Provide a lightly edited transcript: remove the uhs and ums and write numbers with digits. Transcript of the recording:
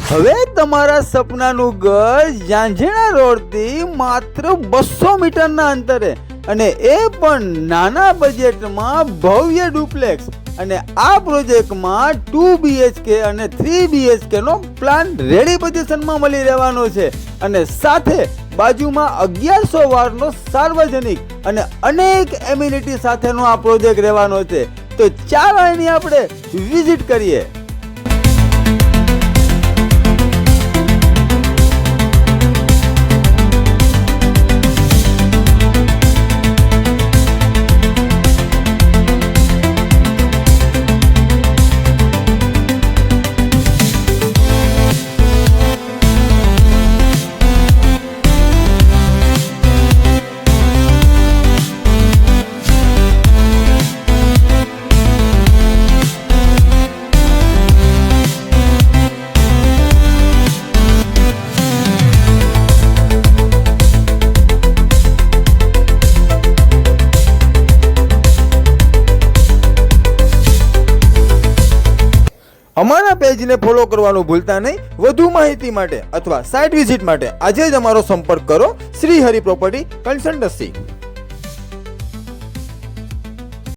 હવે તમારા સપનાનું ઘર ઝાંઝણા રોડથી માત્ર 200 મીટરના અંતરે, અને એ પણ નાના બજેટમાં ભવ્ય ડુપ્લેક્સ. અને આ પ્રોજેક્ટમાં 2 BHK અને 3 BHK નો પ્લાન રેડી પોઝિશનમાં મળી રહેવાનો છે, અને સાથે બાજુમાં 1100 વારનો સાર્વજનિક અને અનેક એમ્યુનિટી સાથેનો આ પ્રોજેક્ટ રહેવાનો છે. તો ચાલો એની આપણે વિઝિટ કરીએ. અમારા પેજને ફોલો કરવાનું ભૂલતા નહીં. વધુ માહિતી માટે અથવા સાઇટ વિઝિટ માટે આજે જ અમારો સંપર્ક કરો. Shri Hari property consultancy.